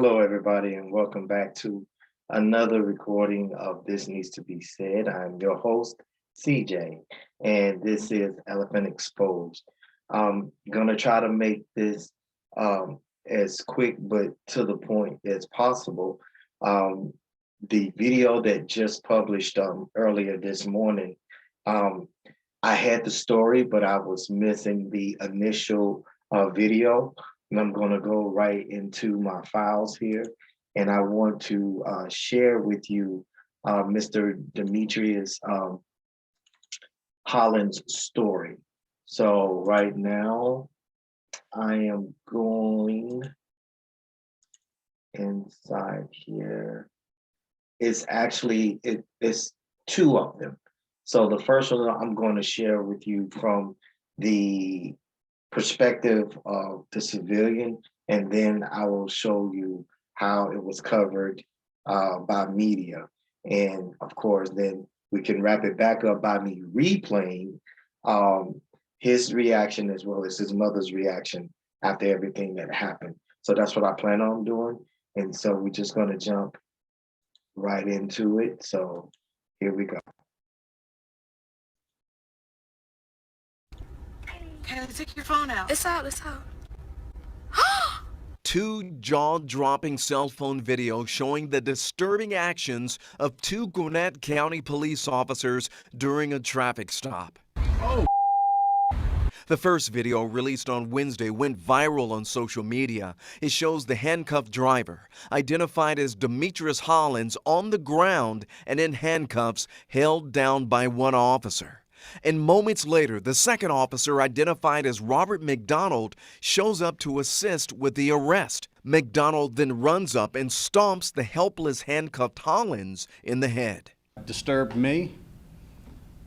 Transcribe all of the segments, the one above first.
Hello, everybody, and welcome back to another recording of This Needs to Be Said. I'm your host, CJ, and this is Elephant Exposed. I'm going to try to make this as quick but to the point as possible. The video that just published earlier this morning, I had the story, but I was missing the initial video. And I'm going to go right into my files here. And I want to share with you Mr. Damitris Hollins' story. So right now, I am going inside here. It's actually, it's two of them. So the first one I'm going to share with you from the perspective of the civilian, and then I will show you how it was covered by media. And of course, then we can wrap it back up by me replaying his reaction as well as his mother's reaction after everything that happened. So that's what I plan on doing. And so we're just going to jump right into it. So here we go. Can take your phone out? It's out, it's out. Two jaw-dropping cell phone videos showing the disturbing actions of two Gwinnett County police officers during a traffic stop. Oh. The first video, released on Wednesday, went viral on social media. It shows the handcuffed driver, identified as Damitris Hollins, on the ground and in handcuffs, held down by one officer. And moments later, the second officer, identified as Robert McDonald, shows up to assist with the arrest. McDonald then runs up and stomps the helpless handcuffed Hollins in the head. It disturbed me,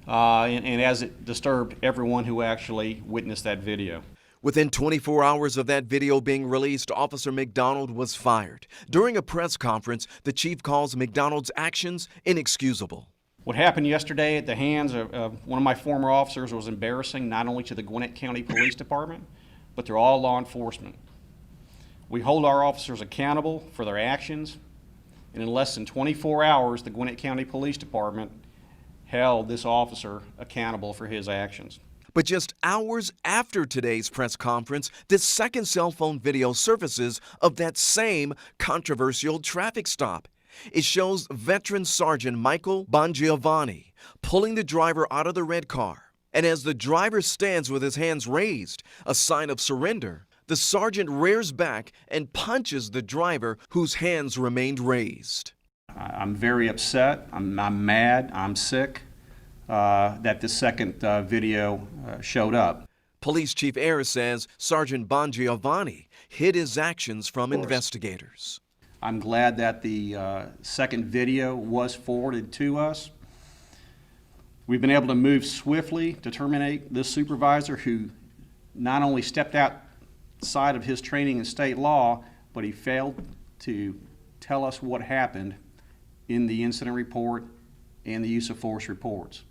and as it disturbed everyone who actually witnessed that video. Within 24 hours of that video being released, Officer McDonald was fired. During a press conference, the chief calls McDonald's actions inexcusable. What happened yesterday at the hands of one of my former officers was embarrassing, not only to the Gwinnett County Police Department, but to all law enforcement. We hold our officers accountable for their actions, and in less than 24 hours, the Gwinnett County Police Department held this officer accountable for his actions. But just hours after today's press conference, this second cell phone video surfaces of that same controversial traffic stop. It shows veteran Sergeant Michael Bongiovanni pulling the driver out of the red car. And as the driver stands with his hands raised, a sign of surrender, the sergeant rears back and punches the driver whose hands remained raised. I'm very upset, I'm mad, I'm sick that this second video showed up. Police Chief Ayers says Sergeant Bongiovanni hid his actions from investigators. I'm glad that the second video was forwarded to us. We've been able to move swiftly to terminate this supervisor who not only stepped outside of his training in state law, but he failed to tell us what happened in the incident report and the use of force reports.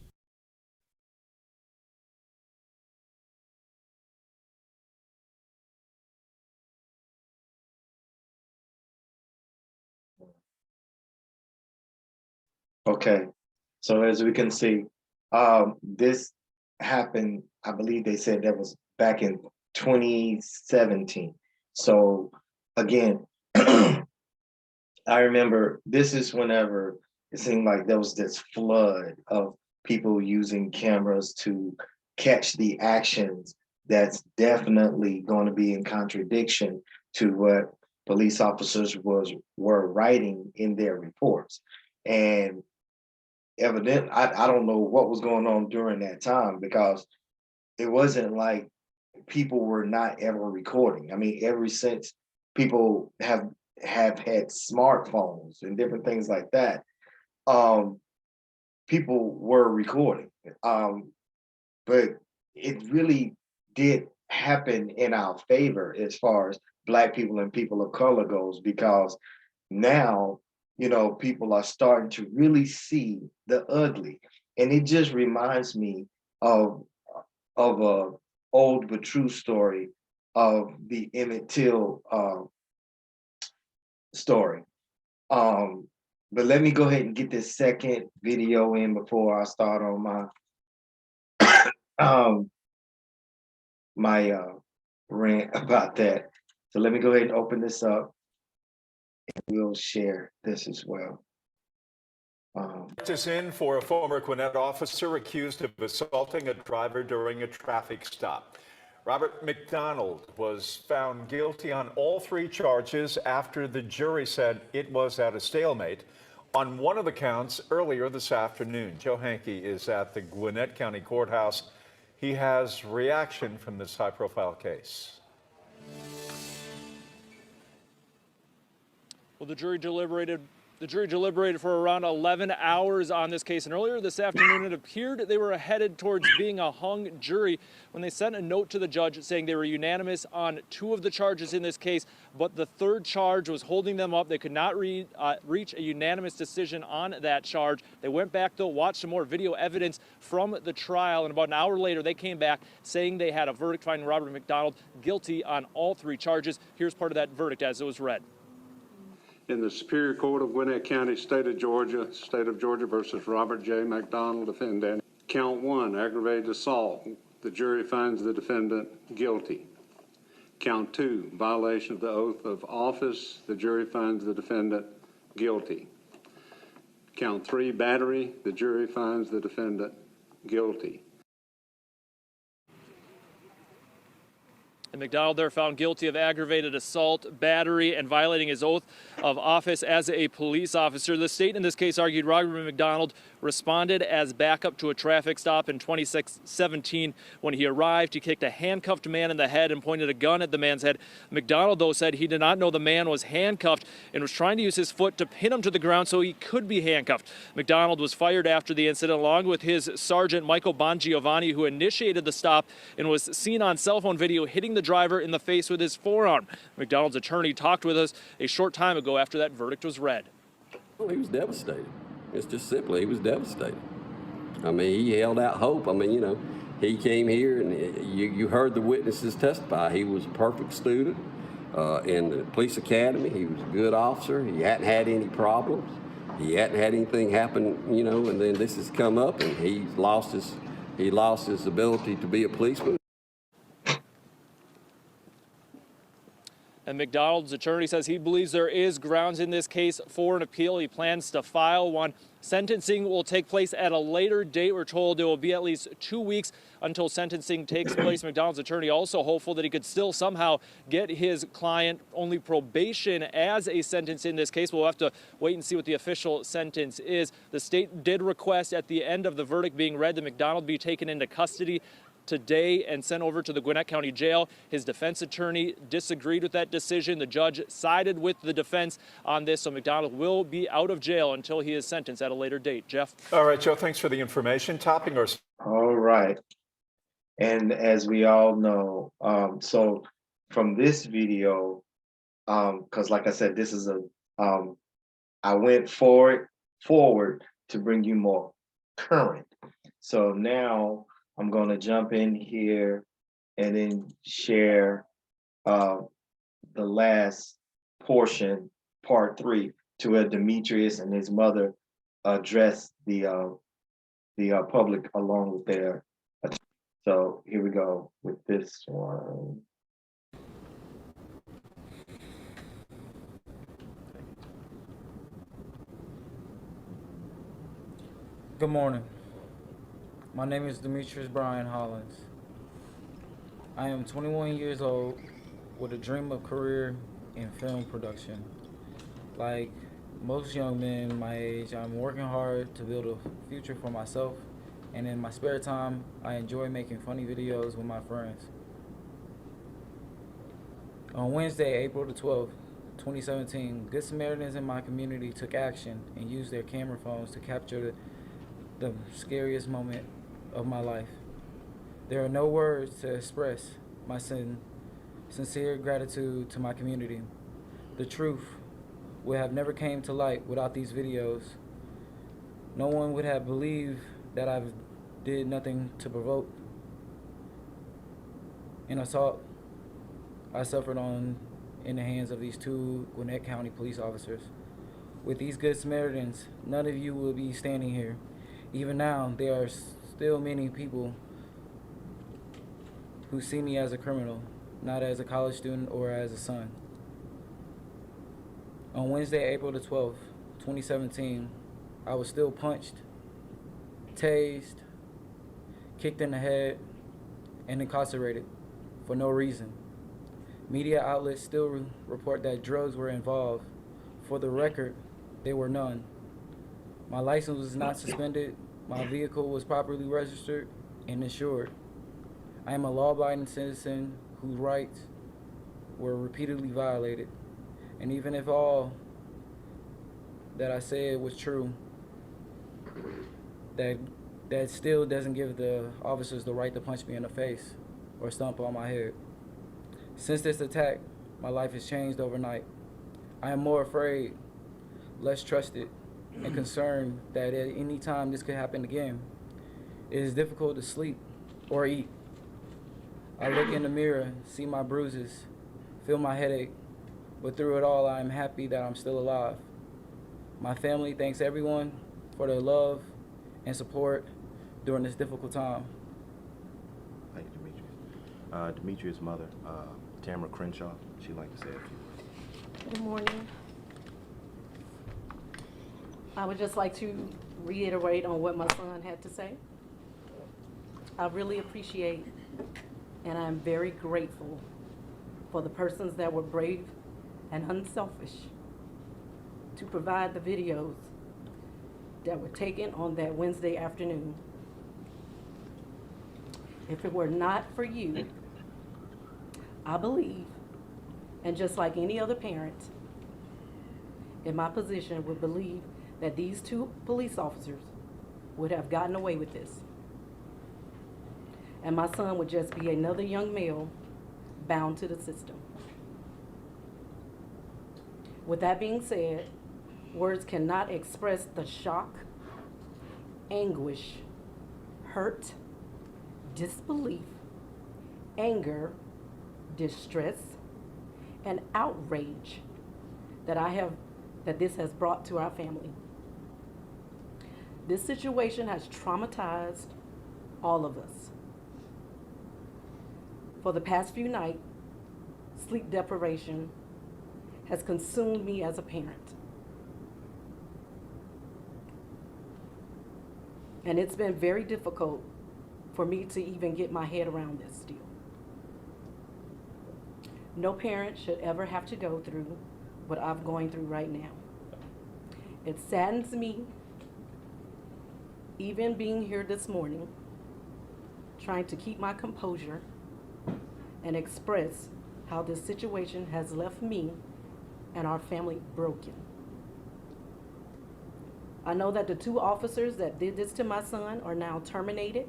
Okay, so as we can see, this happened, I believe they said that was back in 2017. So again, I remember this is whenever it seemed like there was this flood of people using cameras to catch the actions that's definitely going to be in contradiction to what police officers were writing in their reports. And evidently, I don't know what was going on during that time, because it wasn't like people were not ever recording. I mean, ever since people have had smartphones and different things like that, people were recording. But it really did happen in our favor as far as Black people and people of color goes, because now, you know, people are starting to really see the ugly. And it just reminds me of a old but true story of the Emmett Till story. But let me go ahead and get this second video in before I start on my rant about that. So let me go ahead and open this up and we'll share this as well. This in for a former Gwinnett officer accused of assaulting a driver during a traffic stop. Robert McDonald was found guilty on all 3 charges after the jury said it was at a stalemate on one of the counts earlier this afternoon. Joe Hankey is at the Gwinnett County Courthouse. He has reaction from this high-profile case. Well, the jury deliberated for around 11 hours on this case, and earlier this afternoon it appeared they were headed towards being a hung jury when they sent a note to the judge saying they were unanimous on 2 of the charges in this case, but the 3rd charge was holding them up. They could not reach a unanimous decision on that charge. They went back, though, watched some more video evidence from the trial, and about an hour later they came back saying they had a verdict finding Robert McDonald guilty on all 3 charges. Here's part of that verdict as it was read. In the Superior Court of Gwinnett County, State of Georgia versus Robert J. McDonald, defendant. Count 1, aggravated assault. The jury finds the defendant guilty. Count 2, violation of the oath of office. The jury finds the defendant guilty. Count 3, battery. The jury finds the defendant guilty. And McDonald there found guilty of aggravated assault, battery, and violating his oath of office as a police officer. The state in this case argued Robert McDonald responded as backup to a traffic stop in 2017. When he arrived, he kicked a handcuffed man in the head and pointed a gun at the man's head. McDonald, though, said he did not know the man was handcuffed and was trying to use his foot to pin him to the ground so he could be handcuffed. McDonald was fired after the incident along with his sergeant, Michael Bongiovanni, who initiated the stop and was seen on cell phone video hitting the driver in the face with his forearm. McDonald's attorney talked with us a short time ago after that verdict was read. Well, he was devastated. It's just simply, he was devastated. I mean, he held out hope. I mean, you know, he came here and you heard the witnesses testify. He was a perfect student in the police academy. He was a good officer. He hadn't had any problems. He hadn't had anything happen, you know, and then this has come up and he lost his ability to be a policeman. And McDonald's attorney says he believes there is grounds in this case for an appeal. He plans to file one. Sentencing will take place at a later date. We're told it will be at least 2 weeks until sentencing takes place. McDonald's attorney also hopeful that he could still somehow get his client only probation as a sentence in this case. We'll have to wait and see what the official sentence is. The state did request at the end of the verdict being read that McDonald be taken into custody today and sent over to the Gwinnett County Jail. His defense attorney disagreed with that decision. The judge sided with the defense on this, so McDonald will be out of jail until he is sentenced at a later date. Jeff? All right, Joe, thanks for the information. Topping our... All right. And as we all know, so from this video, because like I said, this is I went forward to bring you more current. So now I'm going to jump in here and then share the last portion, part 3, to where Damitris and his mother address the public along with their. So here we go with this one. Good morning. My name is Damitris Hollins. I am 21 years old with a dream of career in film production. Like most young men my age, I'm working hard to build a future for myself, and in my spare time, I enjoy making funny videos with my friends. On Wednesday, April the 12th, 2017, Good Samaritans in my community took action and used their camera phones to capture the scariest moment of my life. There are no words to express my sincere gratitude to my community. The truth would have never came to light without these videos. No one would have believed that I did nothing to provoke an assault I suffered on in the hands of these two Gwinnett County police officers. With these good Samaritans, none of you will be standing here. Even now, there are still many people who see me as a criminal, not as a college student or as a son. On Wednesday, April the 12th, 2017, I was still punched, tased, kicked in the head, and incarcerated for no reason. Media outlets still report that drugs were involved. For the record, there were none. My license was not suspended, my vehicle was properly registered and insured. I am a law-abiding citizen whose rights were repeatedly violated. And even if all that I said was true, that still doesn't give the officers the right to punch me in the face or stomp on my head. Since this attack, my life has changed overnight. I am more afraid, less trusted, and concerned that at any time this could happen again. It is difficult to sleep or eat. I look in the mirror, see my bruises, feel my headache, but through it all, I am happy that I'm still alive. My family thanks everyone for their love and support during this difficult time. Thank you, Damitris. Damitris' mother, Tamara Crenshaw, she'd like to say a few words. Good morning. I would just like to reiterate on what my son had to say. I really appreciate and I'm very grateful for the persons that were brave and unselfish to provide the videos that were taken on that Wednesday afternoon. If it were not for you, I believe, and just like any other parent in my position would believe that these two police officers would have gotten away with this. And my son would just be another young male bound to the system. With that being said, words cannot express the shock, anguish, hurt, disbelief, anger, distress, and outrage that this has brought to our family. This situation has traumatized all of us. For the past few nights, sleep deprivation has consumed me as a parent. And it's been very difficult for me to even get my head around this still. No parent should ever have to go through what I'm going through right now. It saddens me, even being here this morning, trying to keep my composure and express how this situation has left me and our family broken. I know that the two officers that did this to my son are now terminated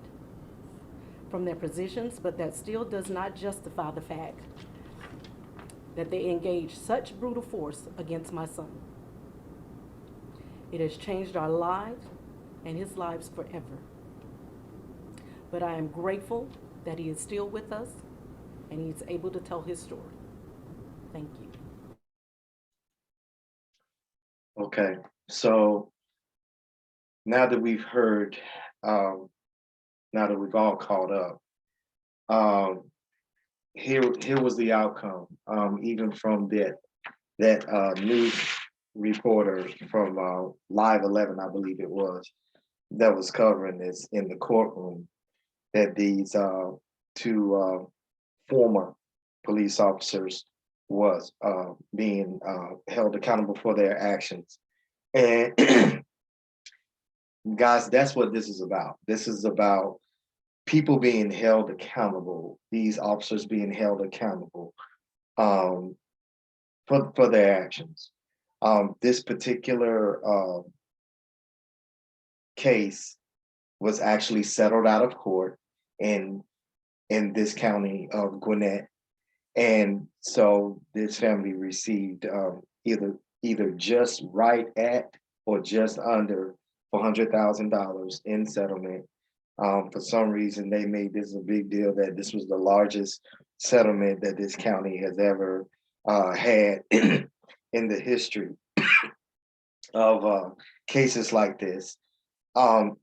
from their positions, but that still does not justify the fact that they engaged such brutal force against my son. It has changed our lives and his lives forever. But I am grateful that he is still with us and he's able to tell his story. Thank you. Okay, so now that we've heard, now that we've all caught up, here was the outcome. Even from that news reporter from Live 11, I believe it was, that was covering this in the courtroom, that these two former police officers was being held accountable for their actions. And guys, that's what this is about. This is about people being held accountable, these officers being held accountable for their actions. This particular case was actually settled out of court in this county of Gwinnett. And so this family received either just right at or just under $400,000 in settlement. For some reason, they made this a big deal that this was the largest settlement that this county has ever had in the history of cases like this. Um,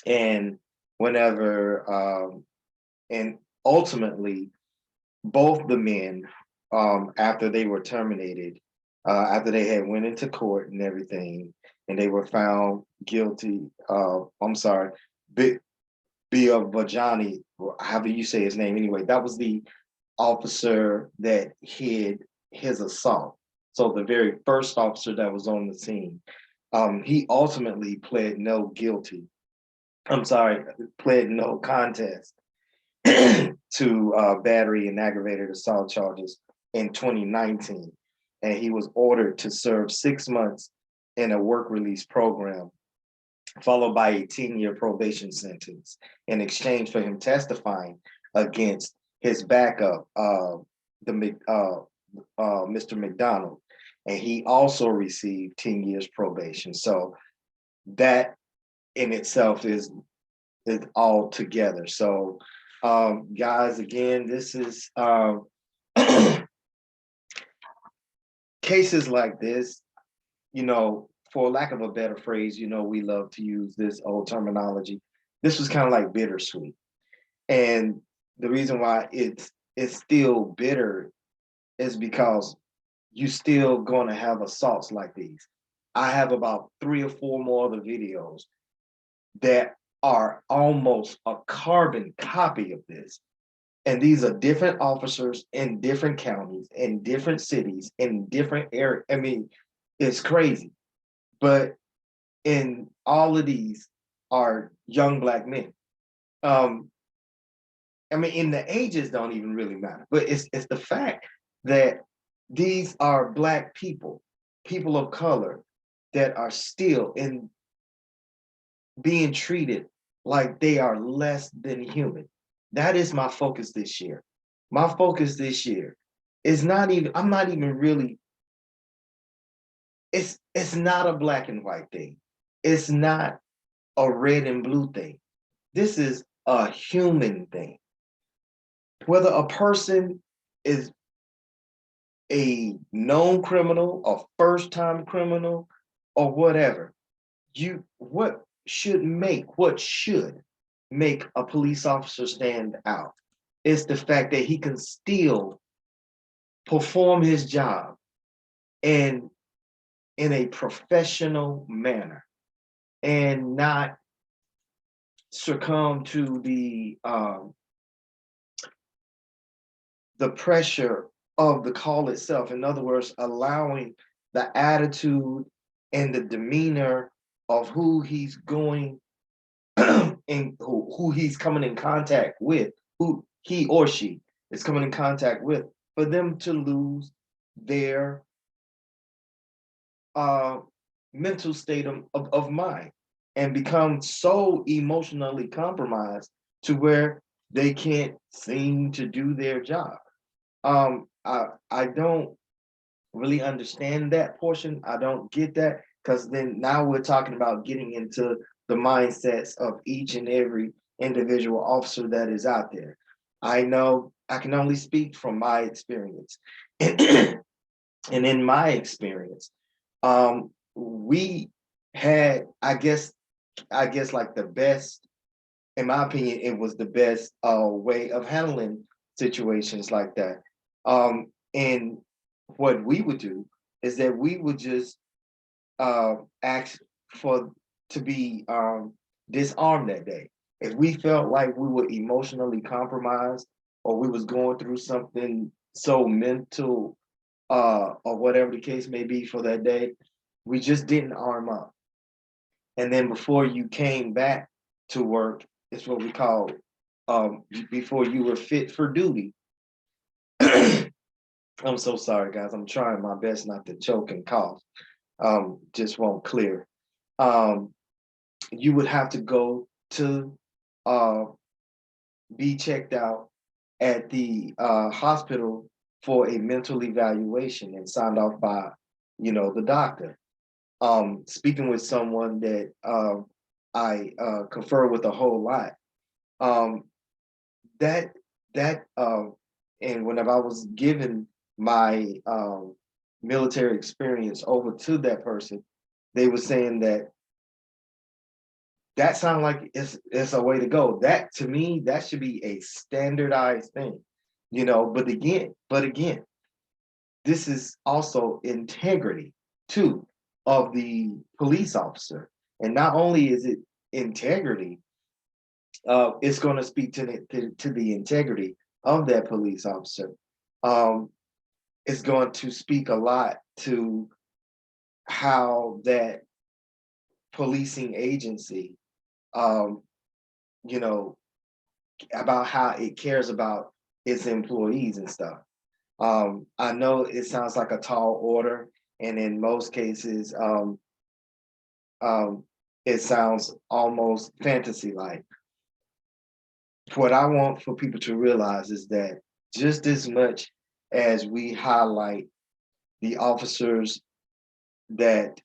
and whenever, and ultimately, both the men, after they were terminated, after they had went into court and everything, and they were found guilty, I'm sorry, Biavajani, however you say his name anyway, that was the officer that hid his assault. So the very first officer that was on the scene, he ultimately pled no guilty. I'm sorry, pled no contest to battery and aggravated assault charges in 2019. And he was ordered to serve 6 months in a work release program, followed by a 10-year probation sentence in exchange for him testifying against his backup, Mr. McDonald. And he also received 10 years probation. So that in itself is all together. So guys, again, this is cases like this, you know, for lack of a better phrase, you know, we love to use this old terminology. This was kind of like bittersweet. And the reason why it's still bitter is because you still gonna have assaults like these. I have about 3 or 4 more other videos that are almost a carbon copy of this. And these are different officers in different counties, in different cities, in different areas. I mean, it's crazy. But in all of these are young Black men. I mean, in the ages don't even really matter, but it's the fact that these are Black people, people of color, that are still being treated like they are less than human. That is my focus this year. My focus this year is not even, I'm not even really, it's not a black and white thing. It's not a red and blue thing. This is a human thing. Whether a person is a known criminal, a first-time criminal, or whatever, what should make a police officer stand out is the fact that he can still perform his job and in a professional manner and not succumb to the pressure of the call itself. In other words, allowing the attitude and the demeanor of who he's going and who he's coming in contact with, who he or she is coming in contact with, for them to lose their mental state of mind and become so emotionally compromised to where they can't seem to do their job. I don't really understand that portion. I don't get that, because then now we're talking about getting into the mindsets of each and every individual officer that is out there. I know I can only speak from my experience. And in my experience, we had, I guess like the best, in my opinion, it was the best way of handling situations like that. And what we would do is that we would just ask to be disarmed that day. If we felt like we were emotionally compromised or we was going through something so mental or whatever the case may be for that day, we just didn't arm up. And then before you came back to work, it's what we call before you were fit for duty. I'm so sorry, guys. I'm trying my best not to choke and cough. Just won't clear. You would have to go to be checked out at the hospital for a mental evaluation and signed off by, the doctor. Speaking with someone that I confer with a whole lot, and whenever I was given my military experience over to that person, they were saying that sounds like it's a way to go. That to me, that should be a standardized thing, you know. But again, this is also integrity too of the police officer, and not only is it integrity, it's going to speak to the integrity of that police officer. It's going to speak a lot to how that policing agency, you know, about how it cares about its employees and stuff. I know it sounds like a tall order, and in most cases, it sounds almost fantasy-like. What I want for people to realize is that just as much as we highlight the officers that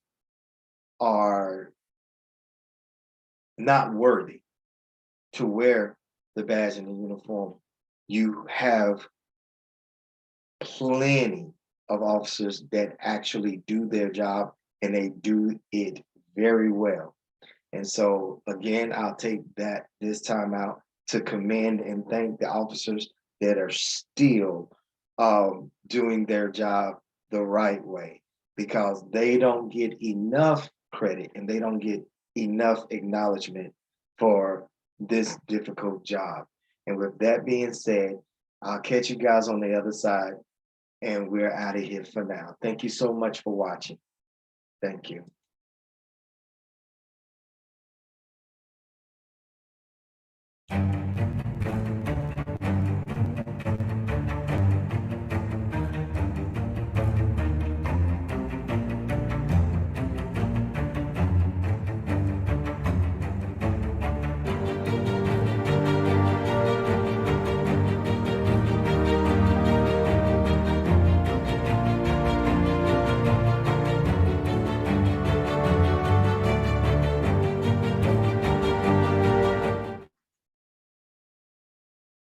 are not worthy to wear the badge and the uniform, you have plenty of officers that actually do their job, and they do it very well. And so again, I'll take this time out to commend and thank the officers that are still doing their job the right way, because they don't get enough credit and they don't get enough acknowledgement for this difficult job. And with that being said, I'll catch you guys on the other side, and we're out of here for now. Thank you so much for watching. Thank you.